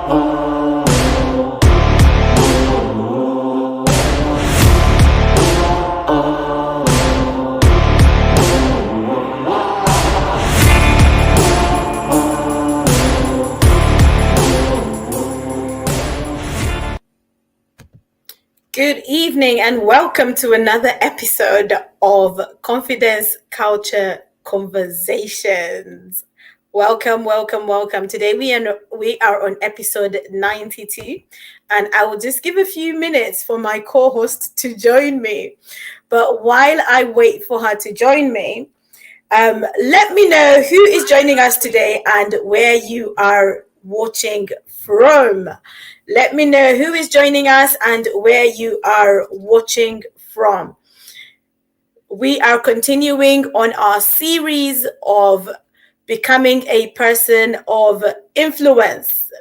Good evening and welcome to another episode of Confidence Culture Conversations. Welcome. Today we are on episode 92, and I will just give a few minutes for my co-host to join me. But while I wait for her to join me, let me know who is joining us today and where you are watching from. Let me know who is joining us and where you are watching from. We are continuing on our series of becoming a person of influence.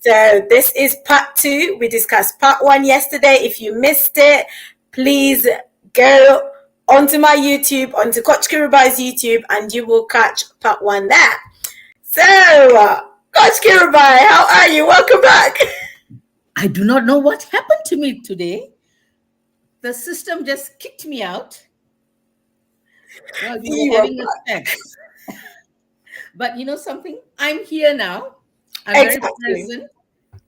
So this is part 2. We discussed part 1 yesterday. If you missed it, please go onto my YouTube, onto Coach Kirubai's YouTube, and you will catch part 1 there. So, Coach Kirubai, how are you? Welcome back. I do not know what happened to me today. The system just kicked me out. Well, we were having a sex. But you know something? I'm here now. I'm very present.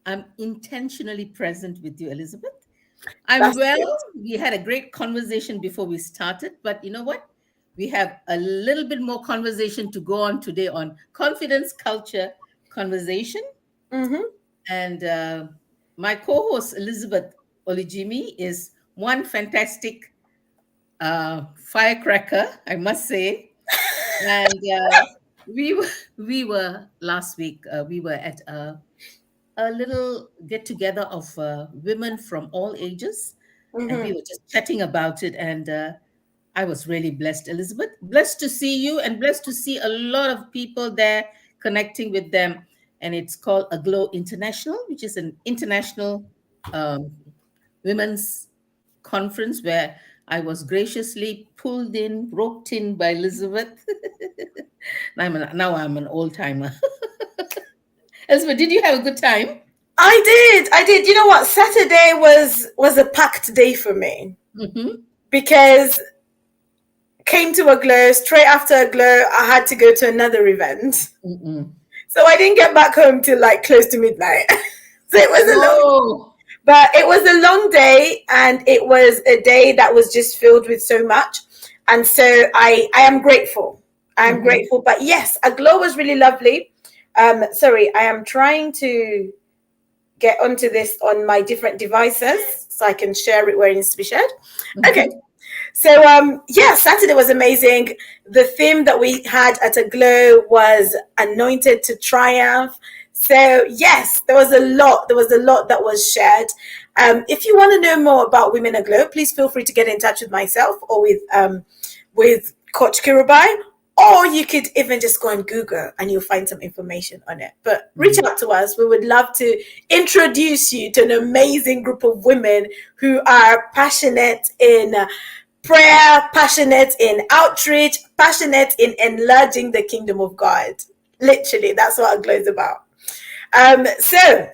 I'm intentionally present with you, Elizabeth. I'm well. We had a great conversation before we started, but you know what? We have a little bit more conversation to go on today on confidence culture conversation. Mm-hmm. And my co-host, Elizabeth Olijimi, is one fantastic firecracker, I must say. And we were last week, we were at a little get-together of women from all ages. Mm-hmm. And we were just chatting about it. And I was really blessed, Elizabeth. Blessed to see you and blessed to see a lot of people there connecting with them. And it's called Aglow International, which is an international women's conference where I was graciously roped in by Elizabeth. Now I'm an old timer. Elizabeth, did you have a good time? I did. You know what? Saturday was a packed day for me. Mm-hmm. Because came to Aglow, straight after Aglow, I had to go to another event. Mm-mm. So I didn't get back home till like close to midnight. So it was it was a long day, and it was a day that was just filled with so much. And so I am grateful. I'm grateful. But yes, Aglow was really lovely. Sorry, I am trying to get onto this on my different devices so I can share it where it needs to be shared. Okay. So, Saturday was amazing. The theme that we had at Aglow was Anointed to Triumph. So, yes, there was a lot that was shared. If you want to know more about Women Aglow, please feel free to get in touch with myself or with Coach Kirubai, or you could even just go on Google and you'll find some information on it. But reach out to us. We would love to introduce you to an amazing group of women who are passionate in prayer, passionate in outreach, passionate in enlarging the kingdom of God. Literally, that's what Aglow is about. So,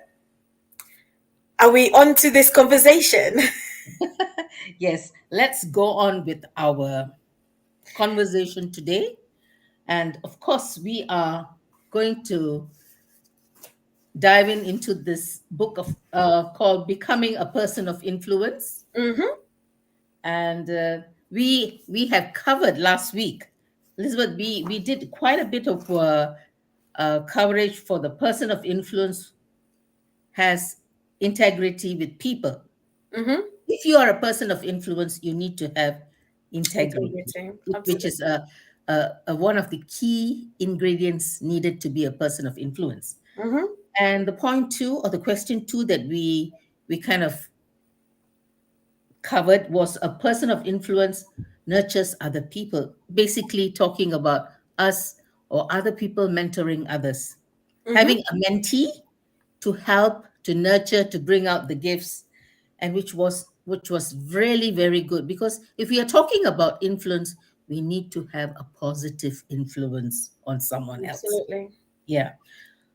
are we on to this conversation? Yes, let's go on with our conversation today. And of course, we are going to dive into this book of called Becoming a Person of Influence. Mm-hmm. And we have covered last week, Elizabeth, we did quite a bit of coverage for the person of influence has integrity with people. Mm-hmm. If you are a person of influence, you need to have integrity. Which is one of the key ingredients needed to be a person of influence. Mm-hmm. And the point 2, or the question 2 that we kind of covered was a person of influence nurtures other people, basically talking about us or other people mentoring others. Mm-hmm. Having a mentee to help, to nurture, to bring out the gifts, and which was really very good, because if we are talking about influence, we need to have a positive influence on someone else. Absolutely. Yeah.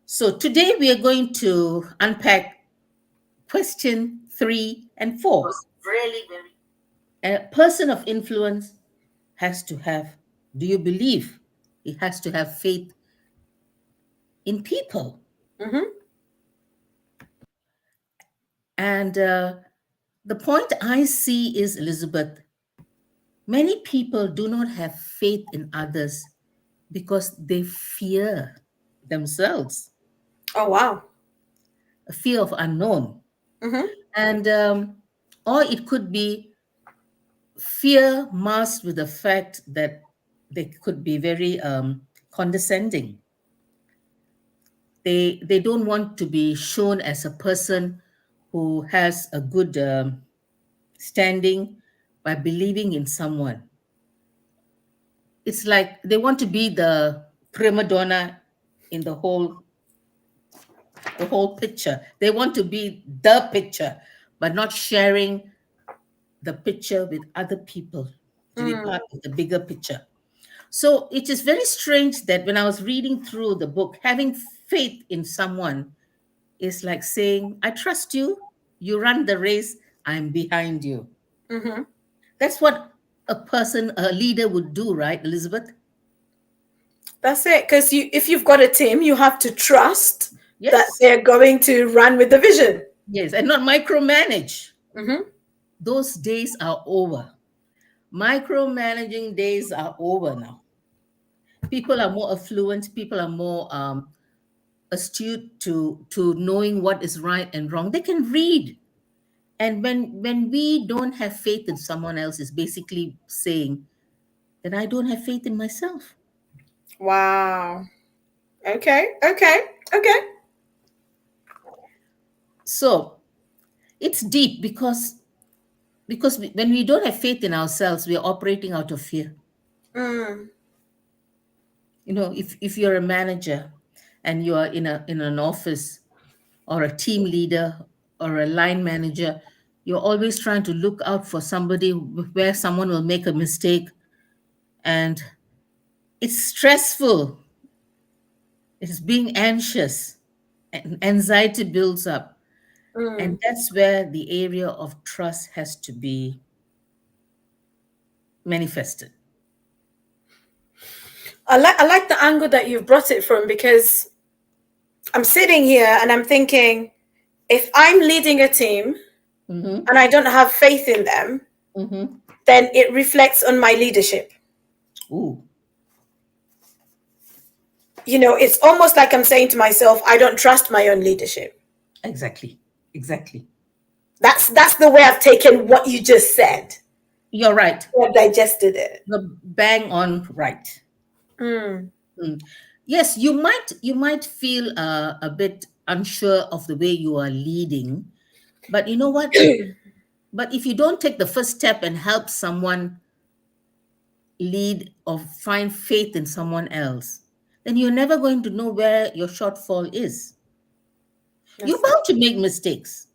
So today we are going to unpack question 3 and 4. Really, really. A person of influence has to have, do you believe he has to have faith in people? Mm-hmm. And the point I see is, Elizabeth, many people do not have faith in others because they fear themselves, Oh, wow. a fear of unknown. Mm-hmm. And, or it could be fear masked with the fact that they could be very condescending. They don't want to be shown as a person who has a good standing by believing in someone. It's like they want to be the prima donna in the whole picture. They want to be the picture, but not sharing the picture with other people to be part of the bigger picture. So it is very strange that when I was reading through the book, having faith in someone is like saying, I trust you, you run the race, I'm behind you. Mm-hmm. That's what a leader would do, right, Elizabeth? That's it. Because if you've got a team, you have to trust that Yes. they're going to run with the vision. Yes, and not micromanage. Mm-hmm. Those days are over. Micromanaging days are over now. People are more affluent, people are more astute to knowing what is right and wrong. They can read. And when we don't have faith in someone else, is basically saying that I don't have faith in myself. Wow. Okay. Okay. Okay. So it's deep because when we don't have faith in ourselves, we are operating out of fear. Mm. If you're a manager and you are in an office, or a team leader, or a line manager, you're always trying to look out for somebody where someone will make a mistake, and it's stressful. It's being anxious, and anxiety builds up. And Mm. that's where the area of trust has to be manifested. I like the angle that you've brought it from, because I'm sitting here and I'm thinking, if I'm leading a team Mm-hmm. and I don't have faith in them, Mm-hmm. then it reflects on my leadership. Ooh, It's almost like I'm saying to myself, I don't trust my own leadership. exactly. Exactly. That's the way I've taken what you just said. You're right. I've digested it. The bang on right. Mm. Mm. Yes, you might feel a bit unsure of the way you are leading, but you know what? But if you don't take the first step and help someone lead or find faith in someone else, then you're never going to know where your shortfall is. You're That's it. bound to make mistakes,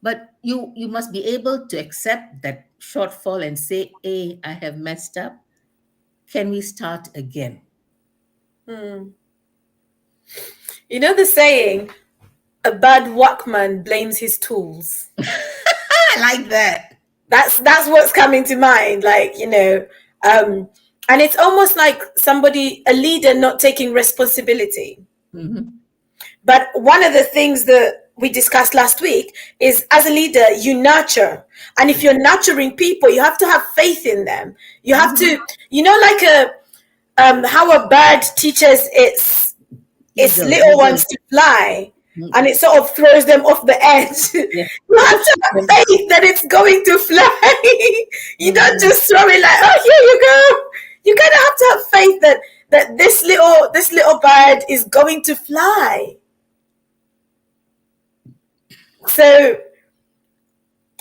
but you must be able to accept that shortfall and say, hey, I have messed up. Can we start again? Mm. You know the saying, a bad workman blames his tools. I like that. That's what's coming to mind. And it's almost like a leader not taking responsibility. Mm-hmm. But one of the things that we discussed last week is, as a leader, you nurture. And if you're nurturing people, you have to have faith in them. You have to, like how a bird teaches its little ones to fly, and it sort of throws them off the edge. Yeah. You have to have faith that it's going to fly. You don't just throw it like, oh, here you go. You kind of have to have faith that this little bird is going to fly. So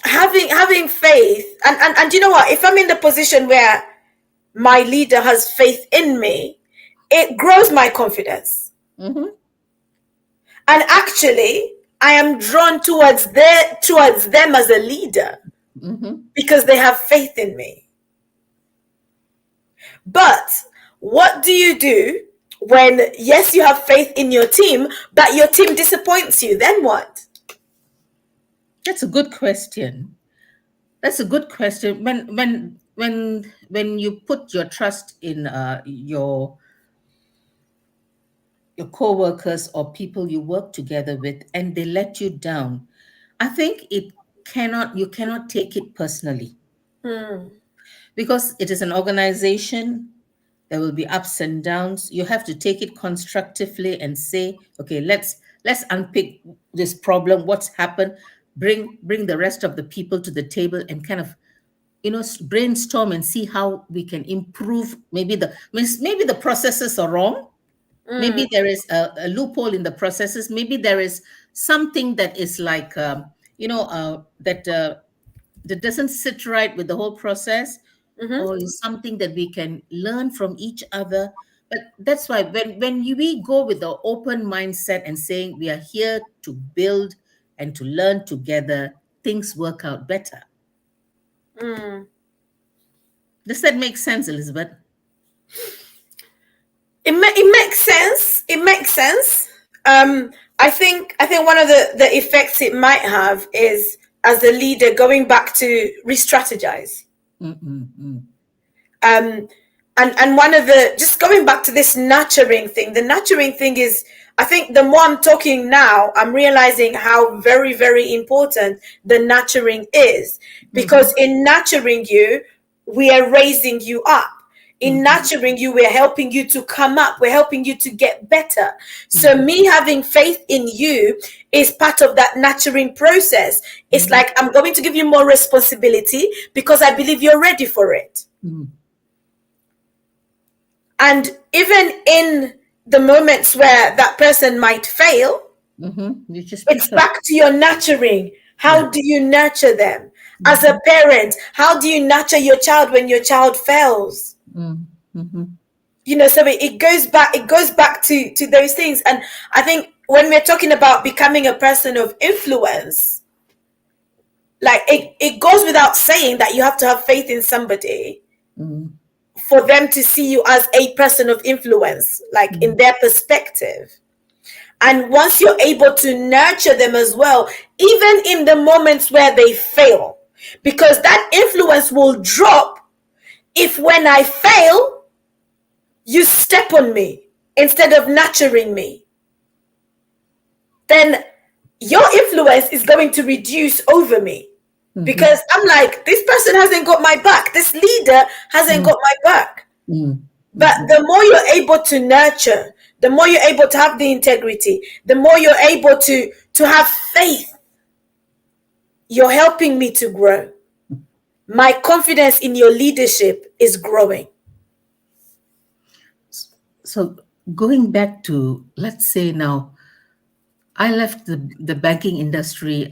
having faith, and you know what? If I'm in the position where my leader has faith in me, it grows my confidence. Mm-hmm. And actually, I am drawn towards them as a leader, Mm-hmm. because they have faith in me. But what do you do when, yes, you have faith in your team, but your team disappoints you? Then what? That's a good question. That's a good question. When you put your trust in your co-workers or people you work together with and they let you down, I think you cannot take it personally, Mm, because it is an organization. There will be ups and downs. You have to take it constructively and say, okay, let's unpick this problem, what's happened, bring the rest of the people to the table and kind of, brainstorm and see how we can improve. Maybe the processes are wrong. mm, Maybe there is a loophole in the processes. Maybe there is something that is like, that doesn't sit right with the whole process, mm-hmm, or is something that we can learn from each other. But that's why we go with the open mindset and saying we are here to build and to learn together, things work out better. mm. Does that make sense, Elizabeth? It makes sense. It makes sense. I think one of the effects it might have is, as a leader, going back to re-strategize. Mm-mm-mm. um and one of the, just going back to this nurturing thing, the nurturing thing is, I think the more I'm talking now, I'm realizing how very, very important the nurturing is, Mhm, because in nurturing you, we are raising you up. In mhm, nurturing you, we're helping you to come up, we're helping you to get better. So mhm, me having faith in you is part of that nurturing process. It's mhm, like, I'm going to give you more responsibility because I believe you're ready for it. mhm, And even in the moments where that person might fail, mhm. You just it's pick up. back to your nurturing. Yeah. How do you nurture them? As a Mhm, parent, how do you nurture your child when your child fails? mm, mhm, So it goes back to those things. And I think when we're talking about becoming a person of influence, like, it goes without saying that you have to have faith in somebody mm, for them to see you as a person of influence, like in mm, their perspective. And once you're able to nurture them as well, even in the moments where they fail, because that influence will drop if, when I fail, you step on me instead of nurturing me, then your influence is going to reduce over me, mhm, because I'm like, this person hasn't got my back, this leader hasn't mm, got my back. mm, But mhm. the more you're able to nurture, the more you're able to have the integrity, the more you're able to have faith, you're helping me to grow. My confidence in your leadership is growing. So going back to, let's say now, I left the banking industry,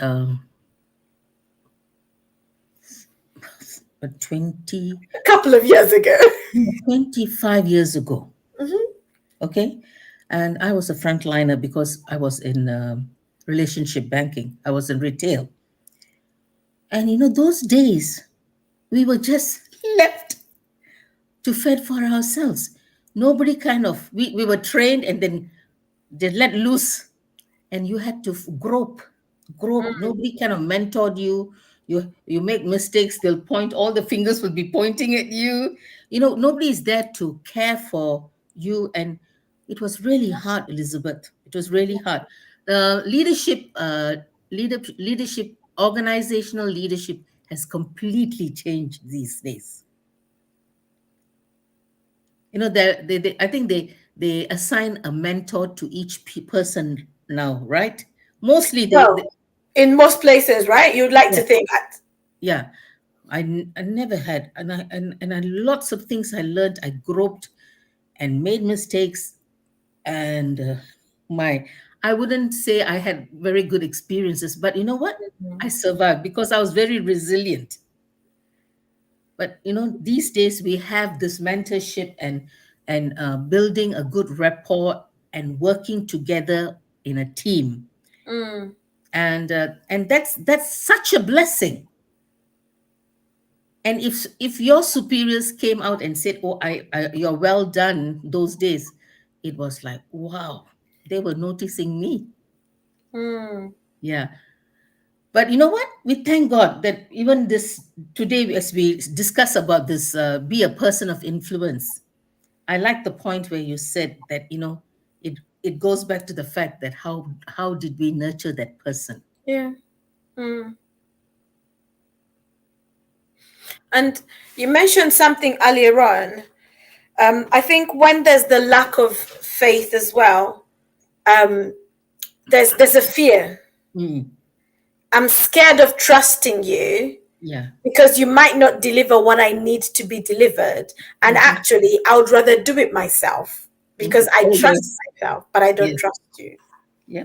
20, A couple of years ago. 25 years ago. Mhm. Okay. And I was a frontliner because I was in relationship banking, I was in retail. And those days, we were just left to fend for ourselves. Nobody we were trained and then they let loose, and you had to grope. Nobody kind of mentored you. You make mistakes, they'll point, all the fingers will be pointing at you. Nobody is there to care for you. And it was really hard, Elizabeth. It was really hard. Leadership, organizational leadership has completely changed these days. I think they assign a mentor to each person now, right? Mostly Well, in most places, right? You'd like yeah, to think that. yeah. I never had, and lots of things I learned. I groped and made mistakes, and my I wouldn't say I had very good experiences, but you know what? I survived because I was very resilient. But these days we have this mentorship and building a good rapport and working together in a team, and that's such a blessing. And if your superiors came out and said, "Oh, you're well done," those days, it was like, wow, they were noticing me. Yeah. But you know what? We thank God that even this today, as we discuss about this, be a person of influence. I like the point where you said that, it goes back to the fact that how did we nurture that person? Yeah. And you mentioned something earlier on. I think when there's the lack of faith as well, there's a fear. I'm scared of trusting you. Yeah. Because you might not deliver what I need to be delivered. And actually, I would rather do it myself because I trust myself, but I don't trust you. Yeah.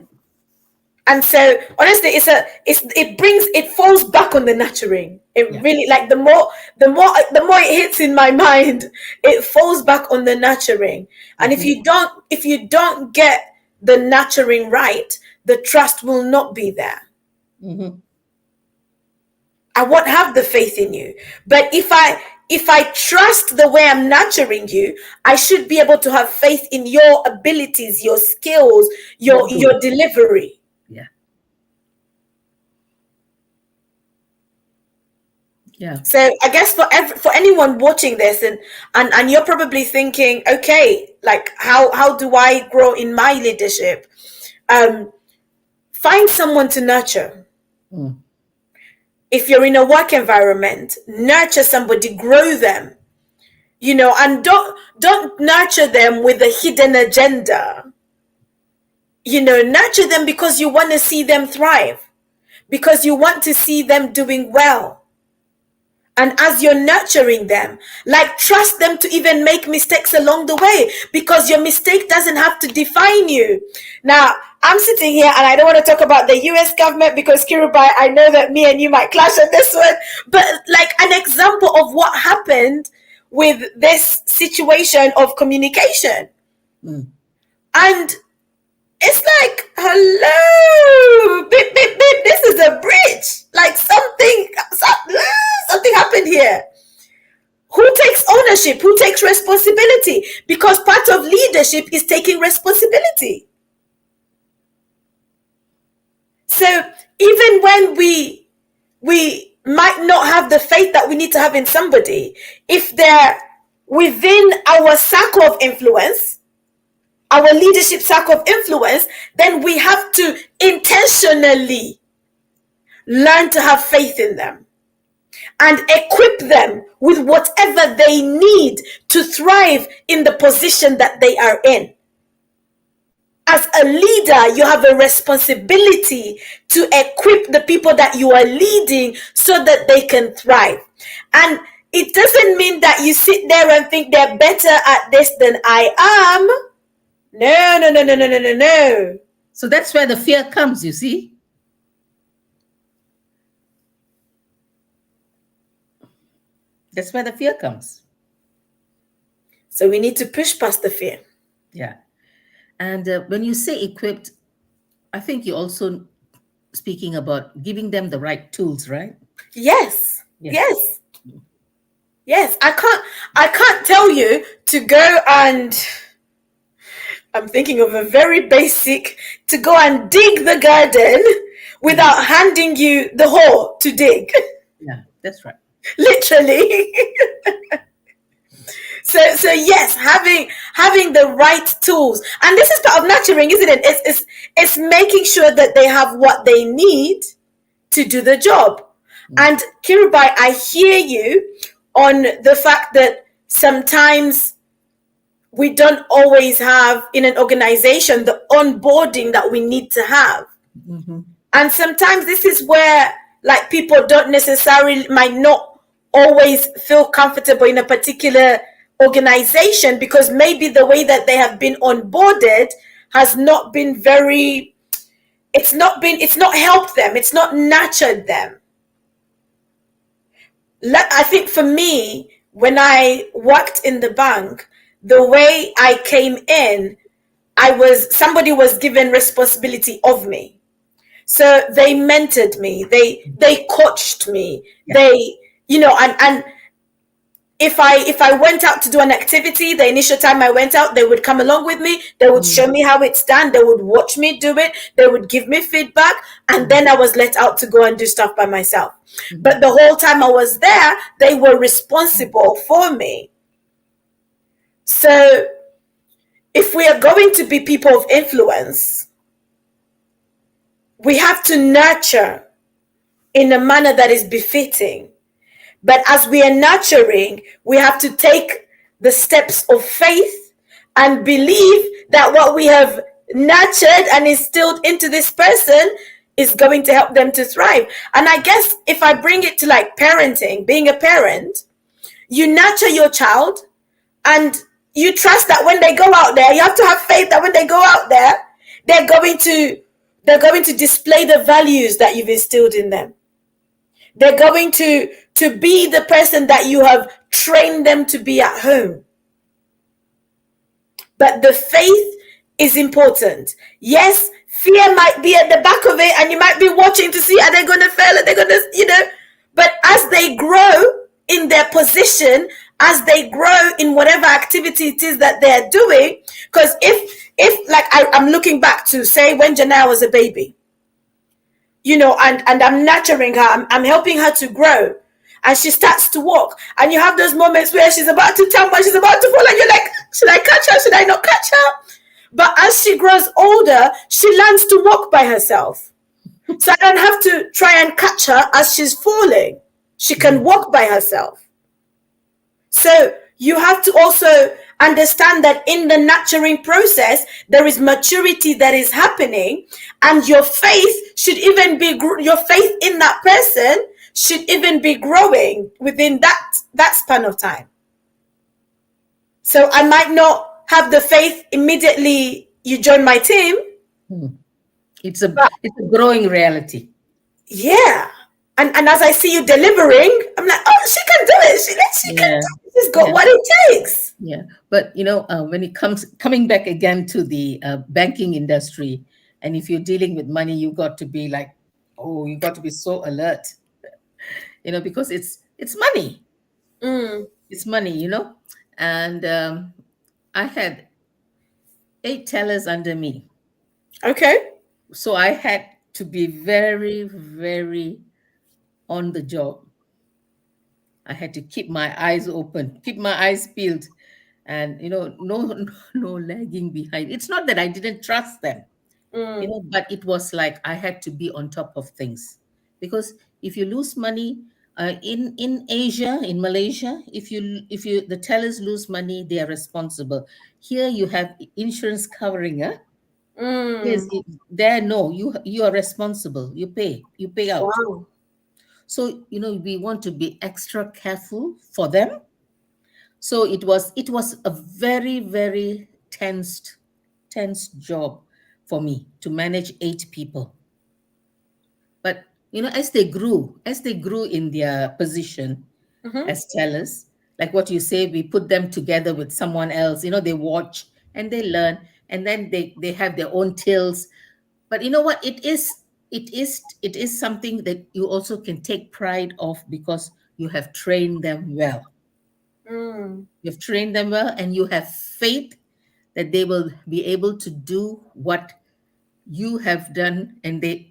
And so honestly, it falls back on the nurturing. It really, like, the more it hits in my mind, it falls back on the nurturing. And if you don't get the nurturing right, the trust will not be there. I won't have the faith in you. But if I trust the way I'm nurturing you, I should be able to have faith in your abilities, your skills, your delivery. Yeah. Yeah. So I guess for anyone watching this and you're probably thinking, okay, like how do I grow in my leadership? Find someone to nurture. If you're in a work environment, nurture somebody, grow them, and don't nurture them with a hidden agenda. Nurture them because you want to see them thrive, because you want to see them doing well. And as you're nurturing them, like, trust them to even make mistakes along the way, because your mistake doesn't have to define you. Now, I'm sitting here and I don't want to talk about the US government because, Kirubai, I know that me and you might clash on this one. But like an example of what happened with this situation of communication. And it's like, hello, beep, beep, beep, this is a bridge. Like something happened here. Who takes ownership? Who takes responsibility? Because part of leadership is taking responsibility. So even when we might not have the faith that we need to have in somebody, if they're within our circle of influence, our leadership circle of influence, then we have to intentionally learn to have faith in them and equip them with whatever they need to thrive in the position that they are in. As a leader, you have a responsibility to equip the people that you are leading so that they can thrive. And it doesn't mean that you sit there and think they're better at this than I am. No. So that's where the fear comes, you see? That's where the fear comes. So we need to push past the fear. Yeah. And when you say equipped, I think you're also speaking about giving them the right tools, right? Yes. I can't tell you to go and, I'm thinking of a very basic, to go and dig the garden without handing you the hole to dig. Yeah, that's right. Literally. So yes, having the right tools, and this is part of nurturing, isn't it? It's making sure that they have what they need to do the job. And Kirubai, I hear you on the fact that sometimes we don't always have in an organization the onboarding that we need to have. And sometimes this is where, like, people might not always feel comfortable in a particular organization because maybe the way that they have been onboarded has not been it's not helped them, it's not nurtured them. I think for me, when I worked in the bank, the way I came in, somebody was given responsibility of me. So they mentored me, they coached me, they And if I went out to do an activity, the initial time I went out, they would come along with me. They would show me how it's done. They would watch me do it. They would give me feedback, and then I was let out to go and do stuff by myself. But the whole time I was there, they were responsible for me. So if we are going to be people of influence, we have to nurture in a manner that is befitting. But as we are nurturing, we have to take the steps of faith and believe that what we have nurtured and instilled into this person is going to help them to thrive. And I guess if I bring it to like parenting, being a parent, you nurture your child and you trust that when they go out there, you have to have faith that when they go out there, they're going to display the values that you've instilled in them. They're going to be the person that you have trained them to be at home. But the faith is important. Yes, fear might be at the back of it, and you might be watching to see, are they going to fail? Are they going to, but as they grow in their position, as they grow in whatever activity it is that they're doing, because if like I'm looking back to, say, when Janelle was a baby, and I'm nurturing her, I'm helping her to grow, and she starts to walk, and you have those moments where she's about to tumble, she's about to fall, and you're like, should I catch her? Should I not catch her? But as she grows older, she learns to walk by herself. So I don't have to try and catch her as she's falling. She can walk by herself. So you have to also understand that in the nurturing process, there is maturity that is happening, and your faith should even be, your faith in that person should even be growing within that span of time. So I might not have the faith immediately you join my team. It's a growing reality. Yeah. And as I see you delivering, I'm like, oh, she can do it. She can do it. She's got what it takes. Yeah. But, when it coming back again to the banking industry, and if you're dealing with money, you got to be like, you got to be so alert, because it's money. It's money, and I had 8 tellers under me. Okay. So I had to be very, very on the job. I had to keep my eyes open, keep my eyes peeled, and no lagging behind. It's not that I didn't trust them, but it was like I had to be on top of things, because if you lose money in Asia, in Malaysia, if the tellers lose money, they are responsible. Here you have insurance covering, Yes, there no, you are responsible. You pay out. Wow. So we want to be extra careful for them. So it was a very, very tense job for me to manage 8 people. But as they grew in their position as tellers, like what you say, we put them together with someone else. They watch and they learn, and then they have their own tills. But you know what? It is something that you also can take pride of, because you have trained them well. You've trained them well, and you have faith that they will be able to do what you have done, and they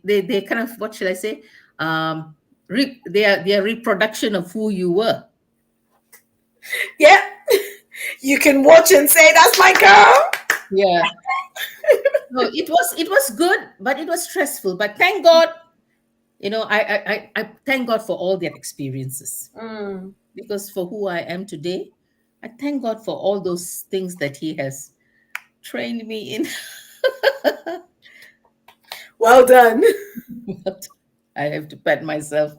kind of, what should I say? They are reproduction of who you were. Yeah. You can watch and say, that's my girl. Yeah. No, it was good, but it was stressful. But thank God, I thank God for all their experiences. Because for who I am today, I thank God for all those things that He has trained me in. Well done. I have to pat myself.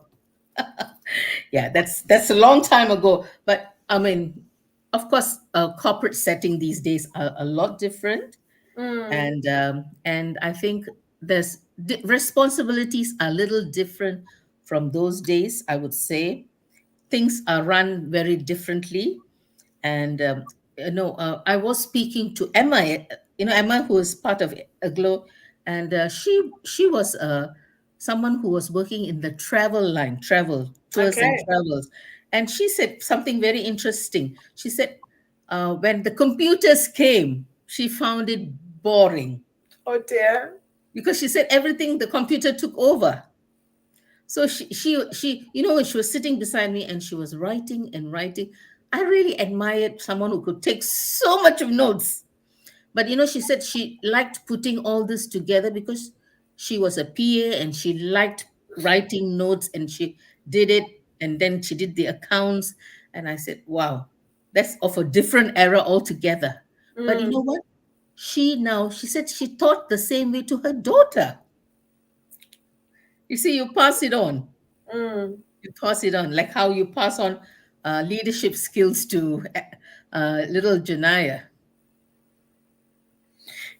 Yeah, that's a long time ago. But I mean, of course, corporate setting these days are a lot different, and I think there's responsibilities are a little different from those days. I would say things are run very differently, and I was speaking to Emma. Emma, who is part of Aglo, and she was someone who was working in the travel line, travel tours and travels, And she said something very interesting. She said, when the computers came, she found it boring Oh dear. because she said everything the computer took over. So she was sitting beside me and she was writing and writing. I really admired someone who could take so much of notes. But she said she liked putting all this together because she was a PA and she liked writing notes and she did it, and then she did the accounts. And I said, wow, that's of a different era altogether. But you know Mm, what? She said she taught the same way to her daughter. You see, you pass it on. mm. You pass it on, like how you pass on leadership skills to little Janaya.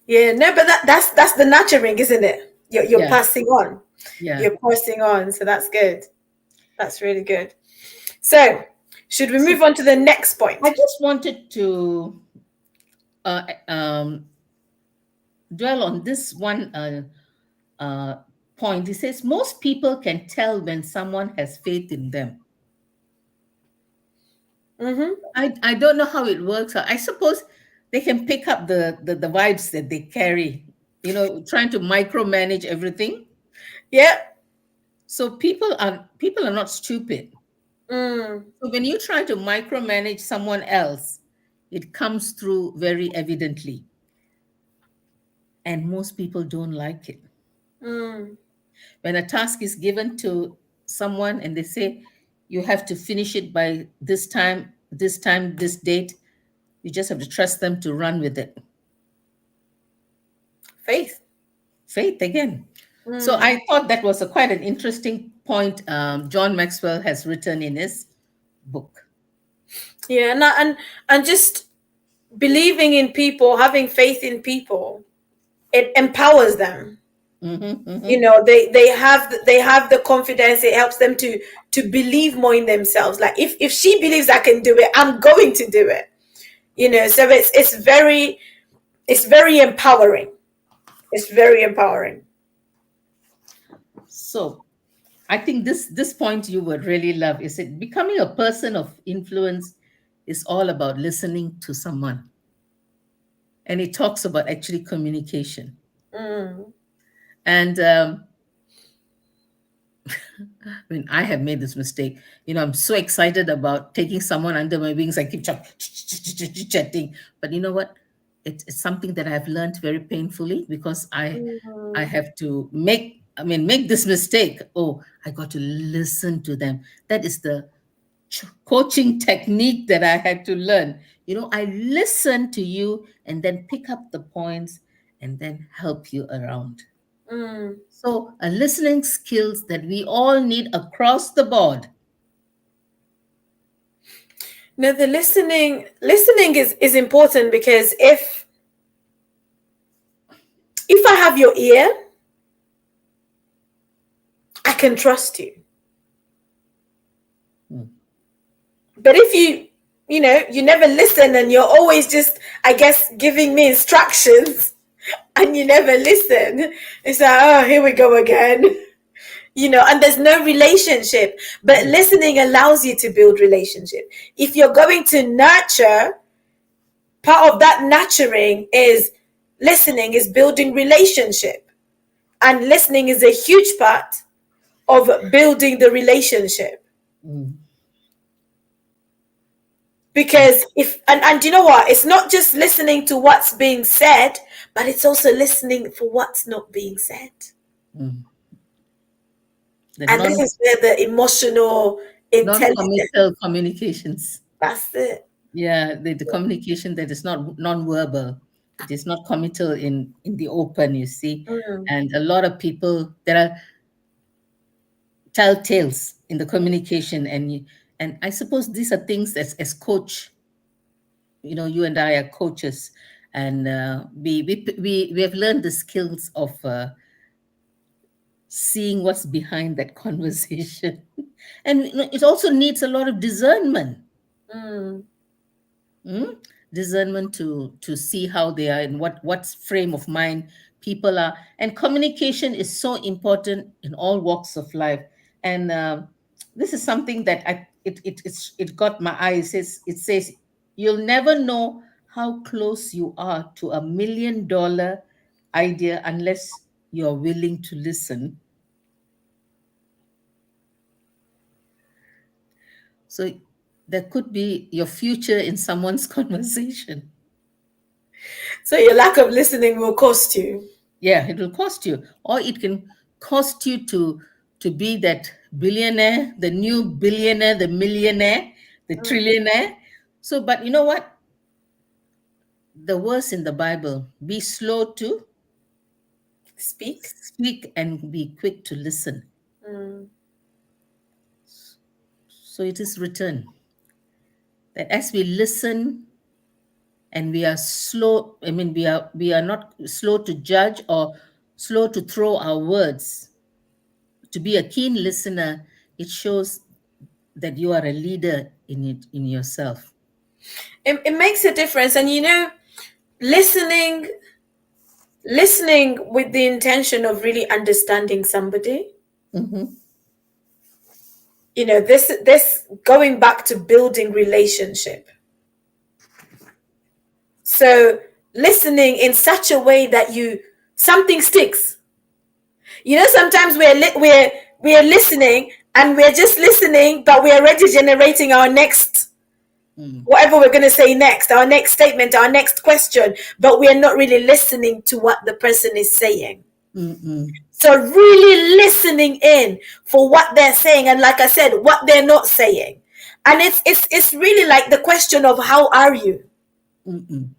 Yeah, no, but that's the nurturing, isn't it? You're Yeah, passing on. yeah. You're passing on. So that's good. That's really good. So should we So move on to the next I point? just wanted to uh, um, dwell on this one uh, point. He says most people can tell when someone has faith in them. Mm-hmm. I don't know how it works. I suppose they can pick up the vibes that they carry, trying to micromanage everything. Yeah. So people are not stupid. Mm, So when you try to micromanage someone else, it comes through very evidently. And most people don't like it. mm, When a task is given to someone and they say, you have to finish it by this time, this date, you just have to trust them to run with it. faith. Faith again. So Mm. I thought that was quite an interesting point John Maxwell has written in his book. Yeah, and just believing in people, having faith in people, it empowers them. Hmm, You hmm. know, they have the confidence. It helps them to believe more in themselves. Like if she believes I can do it, I'm going to do it. So it's very empowering. It's very empowering. So I think this point you would really love is it becoming a person of influence is all about listening to someone. And it talks about actually communication. Mm, And when I have made this mistake, I'm so excited about taking someone under my wings. I keep chatting, but you know what? It's something that I've learned very painfully because I mm, have to make this mistake. Oh, I got to listen to them. That is the coaching technique that I had to learn. I listen to you and then pick up the points and then help you around. mm. So, a listening skills that we all need across the board. No, the listening is important because if I have your ear, I can trust you. Mm. But if you never listen and you're always just, I guess, giving me instructions and you never listen, it's like, oh, here we go again. And there's no relationship. But Yes. listening allows you to build relationship. If you're going to nurture, part of that nurturing is listening, is building relationship. And listening is a huge part of building the relationship. Mm. Yeah. Because and you know what, it's not just listening to what's being said, but it's also listening for what's not being said. Mm. The And this is where the emotional intelligence, non-committal communications. that's it. Yeah, the communication that is not non-verbal. It is not committal in the open, you see. Mm, And a lot of people, there are telltales in the communication, and I suppose these are things as coach, you and I are coaches, and we have learned the skills of seeing what's behind that conversation. And it also needs a lot of discernment. mm, mm? Discernment to see how they are and what frame of mind people are. And communication is so important in all walks of life. And this is something that it got my eye. It says you'll never know how close you are to $1 million idea unless you're willing to listen. So there could be your future in someone's conversation. So your lack of listening will cost you. Yeah, it will cost you, or it can cost you to be that billionaire, the new billionaire, the millionaire, the trillionaire. So, but you know what? The verse in the Bible: be slow to speak and be quick to listen. So it is written that as we listen and we are slow, I mean, we are not slow to judge or slow to throw our words. To be a keen listener, it shows that you are a leader in yourself. It makes a difference. And listening with the intention of really understanding somebody. Mm-hmm. This going back to building relationship. So listening in such a way that something sticks. Sometimes we're listening and we're just listening, but we're already generating our next whatever we're going to say next, our next statement, our next question, but we're not really listening to what the person is saying. Mm-mm. So really listening in for what they're saying, and like I said, what they're not saying. And it's really like the question of how are you? Mm-mm.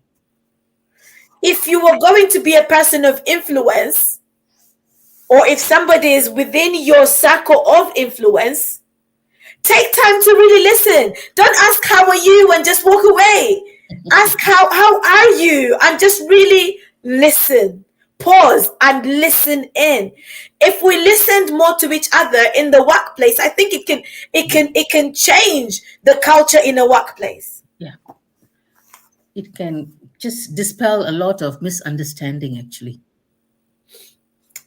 If you are going to be a person of influence, or if somebody is within your circle of influence, take time to really listen. Don't ask how are you and just walk away. Ask how are you and just really listen. Pause and listen in. If we listened more to each other in the workplace, I think it can change the culture in a workplace. Yeah. It can just dispel a lot of misunderstanding, actually.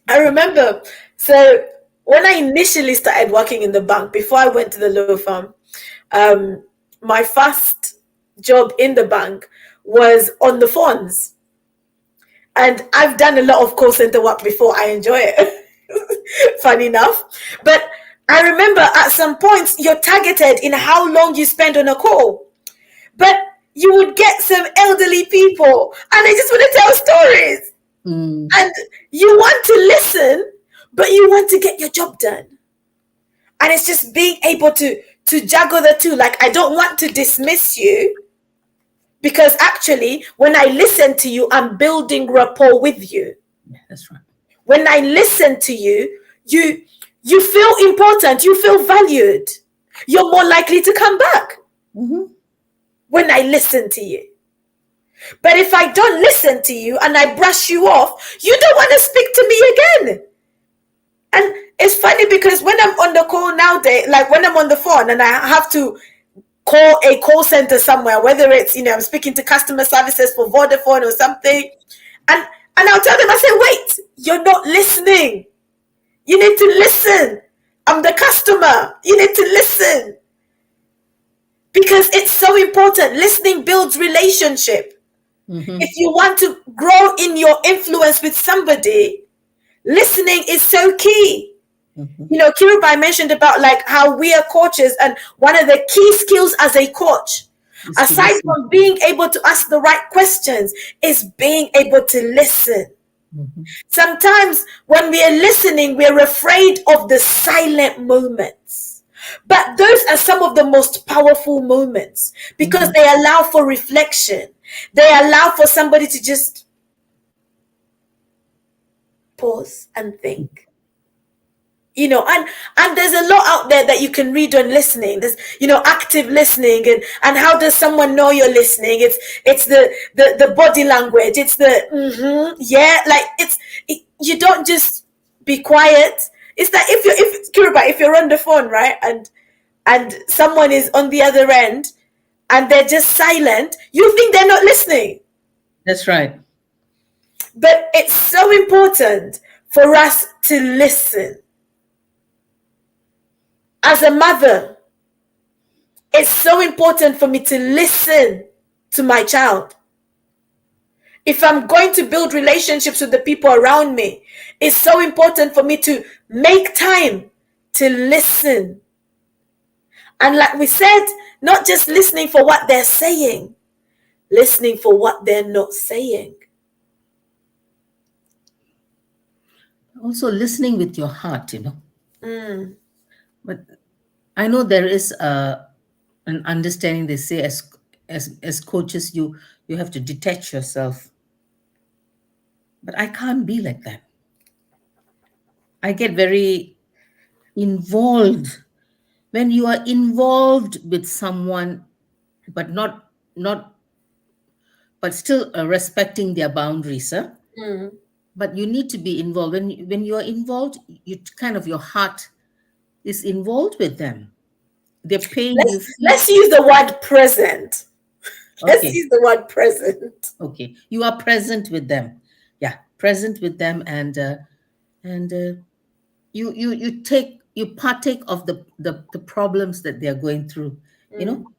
I remember, so when I initially started working in the bank, before I went to the law firm, my first job in the bank was on the phones. And I've done a lot of call center work before. I enjoy it. Funny enough. But I remember at some points you're targeted in how long you spend on a call. But you would get some elderly people and they just want to tell stories. And you want to listen, but you want to get your job done. And it's just being able to juggle the two. Like, I don't want to dismiss you, because actually, when I listen to you, I'm building rapport with you. Yeah, that's right. When I listen to you, you feel important. You feel valued. You're more likely to come back when I listen to you. But if I don't listen to you and I brush you off, you don't want to speak to me again. And it's funny because when I'm on the call nowadays, like when I'm on the phone and I have to call a call center somewhere, whether it's, I'm speaking to customer services for Vodafone or something, and I'll tell them, I say, wait, you're not listening. You need to listen. I'm the customer. You need to listen. Because it's so important. Listening builds relationship. If you want to grow in your influence with somebody, listening is so key. Kirubai mentioned about like how we are coaches, and one of the key skills as a coach, aside from being able to ask the right questions, is being able to listen. Sometimes when we are listening, we're afraid of the silent moments. But those are some of the most powerful moments because they allow for reflection. They allow for somebody to just pause and think. And there's a lot out there that you can read on listening. There's, active listening and how does someone know you're listening? It's the body language. It's the yeah, like you don't just be quiet. It's that if you're on the phone, right, and someone is on the other end and they're just silent, you think they're not listening. That's right. But it's so important for us to listen. As a mother, It's so important for me to listen to my child. If I'm going to build relationships with the people around me, it's so important for me to make time to listen. And like we said, not just listening for what they're saying, listening for what they're not saying. Also listening with your heart, But I know there is an understanding. They say as coaches, you have to detach yourself. But I can't be like that. I get very involved. When you are involved with someone, but but still respecting their boundaries, but you need to be involved. When you are involved, you kind of, your heart is involved with them. They're paying you. Let's use the word present. Let's use the word present. Okay, you are present with them. Yeah, present with them, and you partake of the problems that they are going through.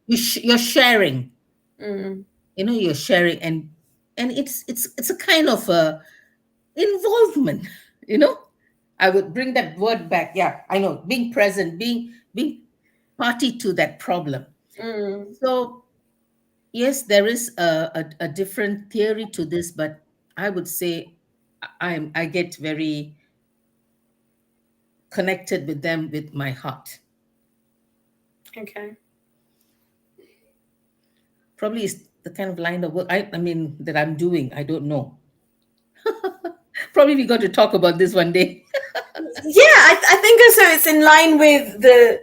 You're sharing. You're sharing, and it's a kind of involvement. I would bring that word back. Yeah, I know, being present, being party to that problem. So yes, there is a different theory to this, but I would say I get very connected with them with my heart. Okay. Probably is the kind of line of work I mean that I'm doing. I don't know. Probably we got to talk about this one day. Yeah, I think so. It's in line with the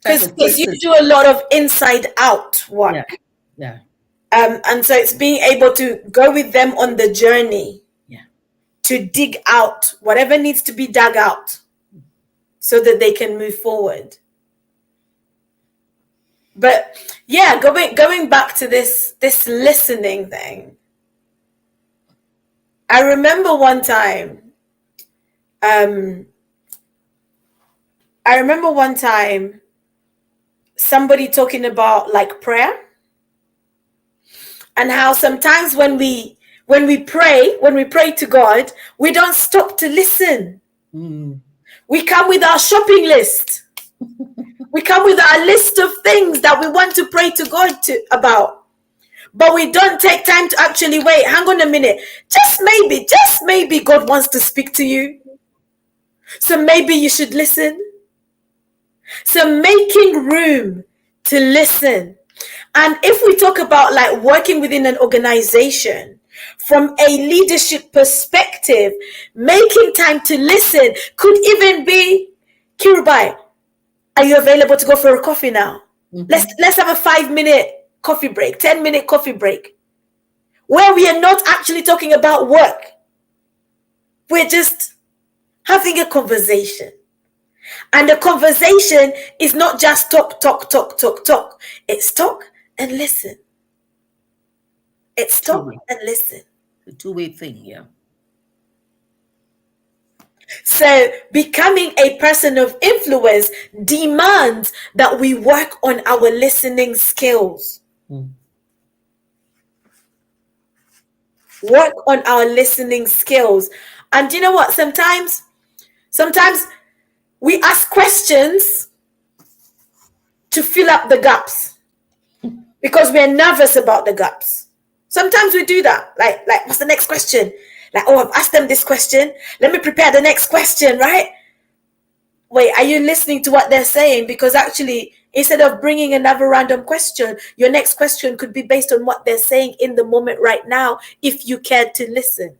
because you do a lot of inside out work. Yeah. And so it's being able to go with them on the journey. Yeah. To dig out whatever needs to be dug out so that they can move forward. But yeah, going back to this listening thing. I remember one time somebody talking about like prayer, and how sometimes when we pray to God, we don't stop to listen. We come with our shopping list. We come with our list of things that we want to pray to God about. But we don't take time to actually wait. Hang on a minute. Just maybe God wants to speak to you. So maybe you should listen. So making room to listen. And if we talk about like working within an organization, from a leadership perspective, making time to listen could even be, Kirubai, are you available to go for a coffee now? Let's have a 5-minute coffee break, 10-minute coffee break, where we are not actually talking about work. We're just having a conversation. And the conversation is not just talk. It's talk and listen. It's talk and listen. A two-way thing, yeah. So becoming a person of influence demands that we work on our listening skills. Work on our listening skills. And you know what? Sometimes we ask questions to fill up the gaps because we're nervous about the gaps. Sometimes we do that. Like what's the next question? Like, oh, I've asked them this question. Let me prepare the next question, right? Wait, are you listening to what they're saying? Because actually, instead of bringing another random question, your next question could be based on what they're saying in the moment right now, if you cared to listen.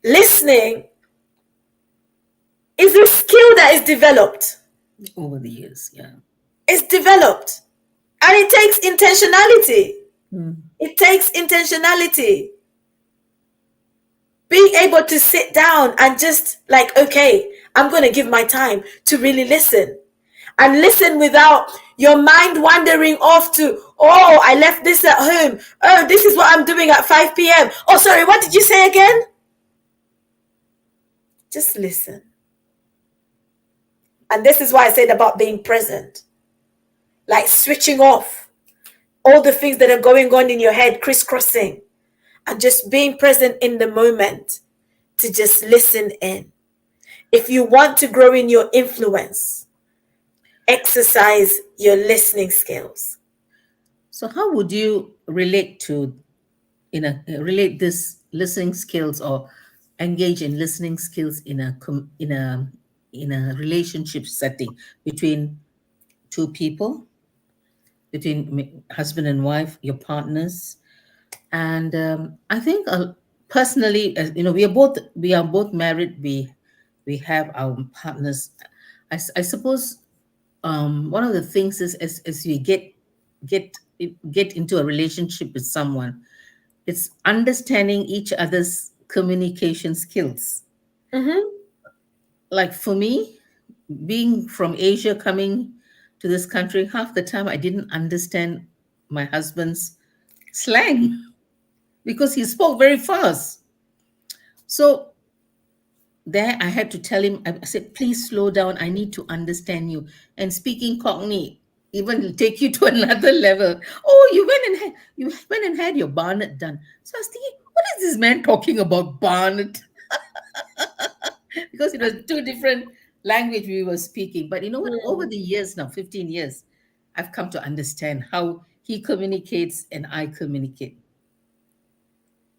Listening is a skill that is developed. Over the years, yeah. It's developed. And it takes intentionality. It takes intentionality. Being able to sit down and just like, okay, I'm going to give my time to really listen. And listen without your mind wandering off to, oh, I left this at home. Oh, this is what I'm doing at 5 p.m. Oh, sorry, what did you say again? Just listen. And this is why I said about being present, like switching off all the things that are going on in your head, crisscrossing, and just being present in the moment to just listen in. If you want to grow in your influence, exercise your listening skills. So how would you relate this listening skills, or engage in listening skills in a relationship setting between two people, between husband and wife, your partners? And I think personally, we are both married. We have our partners. I suppose one of the things is, as we get get into a relationship with someone, it's understanding each other's communication skills. Mm-hmm. Like for me, being from Asia, coming to this country, half the time I didn't understand my husband's slang because he spoke very fast. So there I had to tell him, I said, please slow down. I need to understand you. And speaking Cockney even will take you to another level. Oh, you went and had your barnet done. So I was thinking, what is this man talking about, barnet? Because it was two different language we were speaking. But you know what? Over the years now, 15 years, I've come to understand how he communicates and I communicate.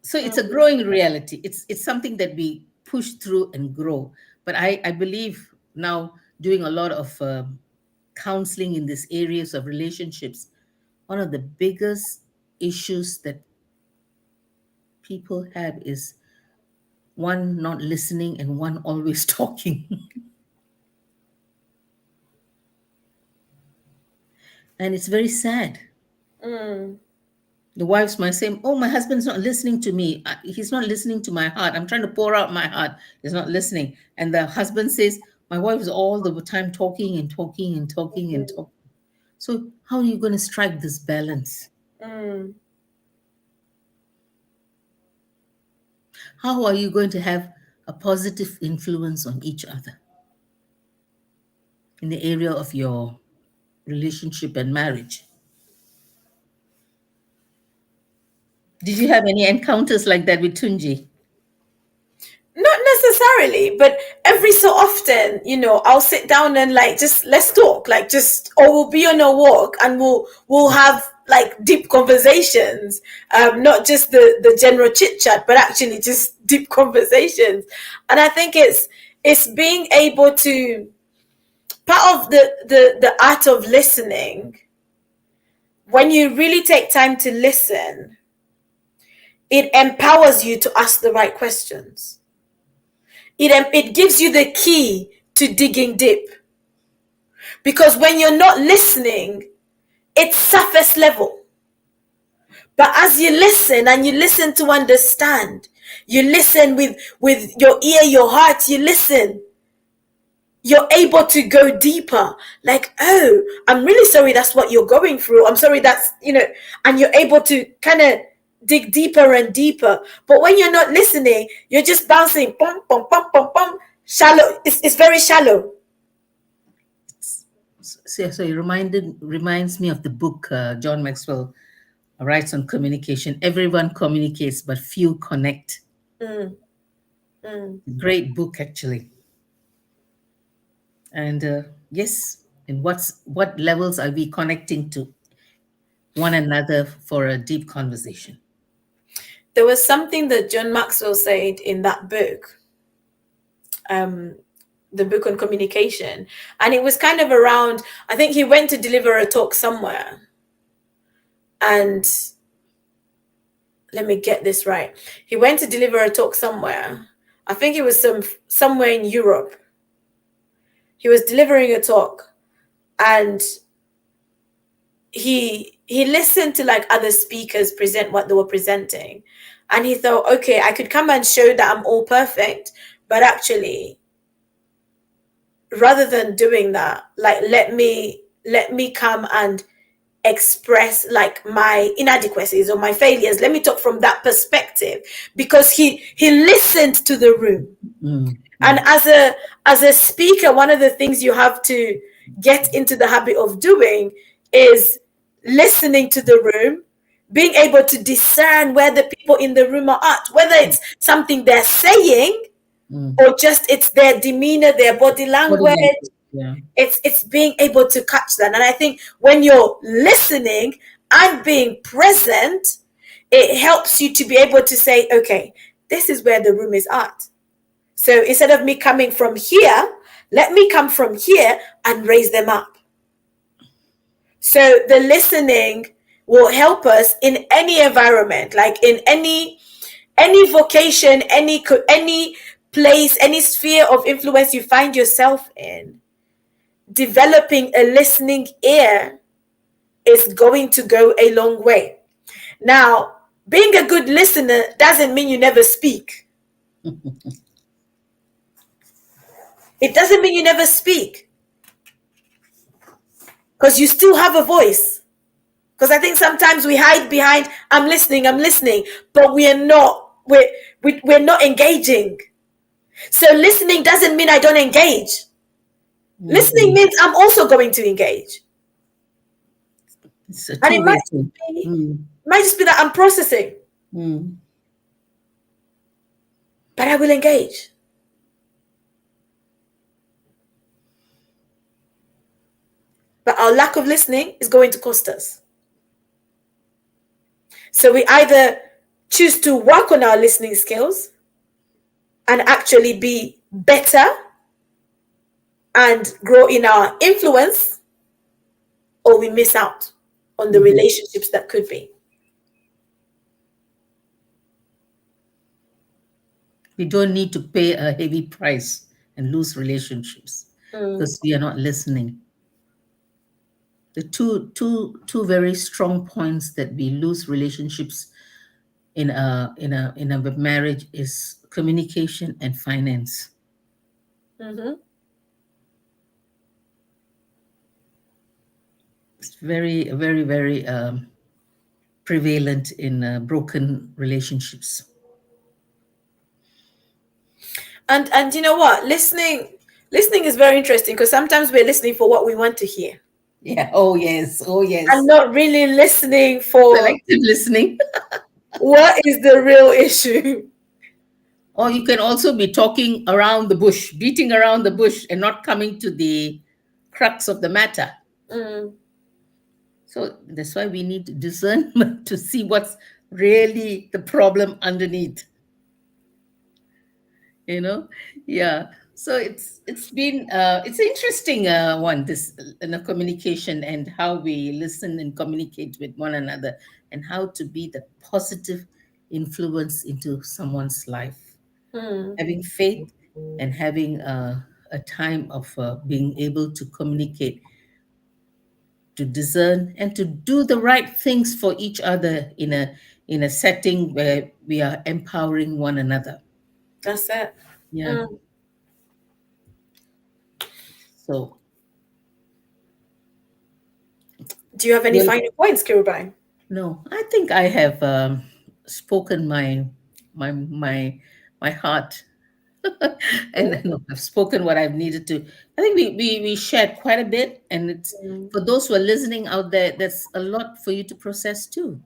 So it's a growing reality. It's something that we push through and grow. But I believe now, doing a lot of counseling in these areas of relationships, one of the biggest issues that people have is one not listening and one always talking. And it's very sad. The wives might say, oh, my husband's not listening to me. He's not listening to my heart. I'm trying to pour out my heart. He's not listening. And the husband says, my wife is all the time talking and talking and talking and talking. So how are you going to strike this balance? How are you going to have a positive influence on each other in the area of your relationship and marriage? Did you have any encounters like that with Tunji? Not necessarily, but every so often, I'll sit down and like just let's talk, like just or we'll be on a walk and we'll have like deep conversations, not just the general chit chat, but actually just deep conversations. And I think it's being able to, part of the art of listening. When you really take time to listen, it empowers you to ask the right questions. It gives you the key to digging deep. Because when you're not listening, it's surface level. But as you listen and you listen to understand, you listen with your ear, your heart, you listen, you're able to go deeper. Like, oh, I'm really sorry that's what you're going through. I'm sorry that's, and you're able to kind of dig deeper and deeper. But when you're not listening, you're just bouncing, pum, pum, pum, pum, pum, shallow. It's very shallow. So it reminds me of the book John Maxwell writes on communication. Everyone communicates, but few connect. Great book, actually. And yes, and what levels are we connecting to one another for a deep conversation? There was something that John Maxwell said in that book, the book on communication, and it was kind of around, I think he went to deliver a talk somewhere, and let me get this right. He went to deliver a talk somewhere. I think it was somewhere in Europe. He was delivering a talk, and he listened to like other speakers present what they were presenting, and he thought, okay, I could come and show that I'm all perfect, but actually, rather than doing that, like let me come and express like my inadequacies or my failures. Let me talk from that perspective, because he listened to the room. And as a speaker, one of the things you have to get into the habit of doing is listening to the room, being able to discern where the people in the room are at, whether it's something they're saying or just it's their demeanor, their body language. Yeah. It's being able to catch that. And I think when you're listening and being present, it helps you to be able to say, okay, this is where the room is at. So instead of me coming from here, let me come from here and raise them up. So the listening will help us in any environment, like in any vocation, any place, any sphere of influence you find yourself in. Developing a listening ear is going to go a long way. Now, being a good listener doesn't mean you never speak. It doesn't mean you never speak. Because you still have a voice. Because I think sometimes we hide behind, I'm listening, but we're not engaging. So listening doesn't mean I don't engage. Listening means I'm also going to engage. And it might just be that I'm processing. But I will engage. But our lack of listening is going to cost us. So we either choose to work on our listening skills and actually be better and grow in our influence, or we miss out on the relationships that could be. We don't need to pay a heavy price and lose relationships because we are not listening. The two very strong points that we lose relationships in a marriage is communication and finance. It's very, very, very prevalent in broken relationships. And you know what? Listening is very interesting because sometimes we're listening for what we want to hear. Yeah. Oh yes. And not really listening for selective listening. What is the real issue? Or you can also be talking around the bush, beating around the bush and not coming to the crux of the matter. So that's why we need discernment to see what's really the problem underneath. Yeah. So it's been it's an interesting one, this communication and how we listen and communicate with one another and how to be the positive influence into someone's life. Having faith and having a time of being able to communicate, to discern, and to do the right things for each other in a setting where we are empowering one another. That's it. Yeah. So, do you have any final points, Kirubai? No, I think I have spoken my heart, and I've spoken what I've needed to. I think we shared quite a bit, and it's for those who are listening out there. That's a lot for you to process too.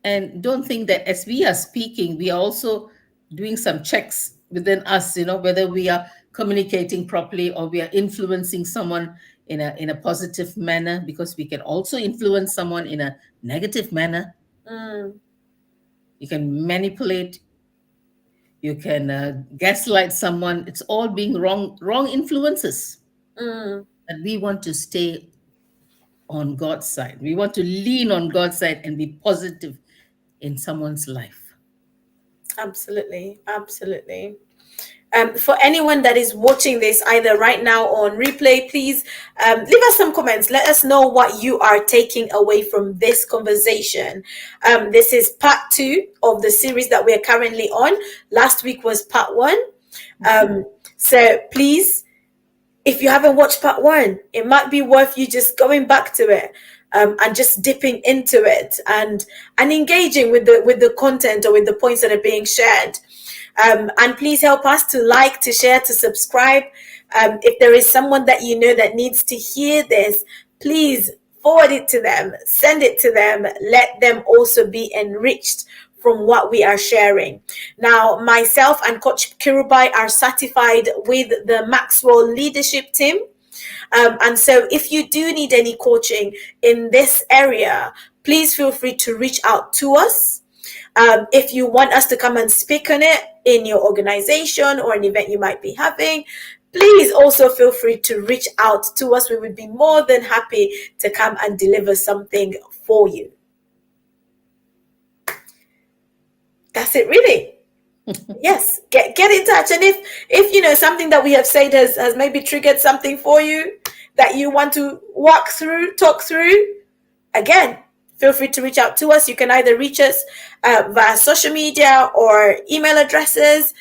And don't think that as we are speaking, we are also doing some checks within us. Whether we are communicating properly or we are influencing someone in a positive manner, because we can also influence someone in a negative manner. You can manipulate, you can gaslight someone. It's all being wrong influences. But we want to stay on God's side. We want to lean on God's side and be positive in someone's life. Absolutely. For anyone that is watching this either right now or on replay, please leave us some comments. Let us know what you are taking away from this conversation. This is part 2 of the series that we're currently on. Last week was part 1. So please, if you haven't watched part 1, it might be worth you just going back to it. And just dipping into it and engaging with the content or with the points that are being shared. And please help us to like, to share, to subscribe. If there is someone that you know that needs to hear this, please forward it to them, send it to them, let them also be enriched from what we are sharing. Now, myself and Coach Kirubai are certified with the Maxwell leadership team. And so if you do need any coaching in this area, please feel free to reach out to us. If you want us to come and speak on it in your organization or an event you might be having, please also feel free to reach out to us. We would be more than happy to come and deliver something for you. That's it, really. Yes, get in touch. And if you know something that we have said has maybe triggered something for you that you want to talk through, again, feel free to reach out to us. You can either reach us via social media or email addresses,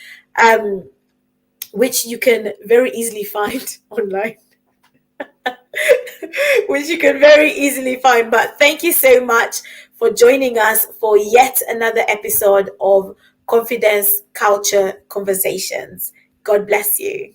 which you can very easily find online. Which you can very easily find. But thank you so much for joining us for yet another episode of Confidence Culture Conversations. God bless you.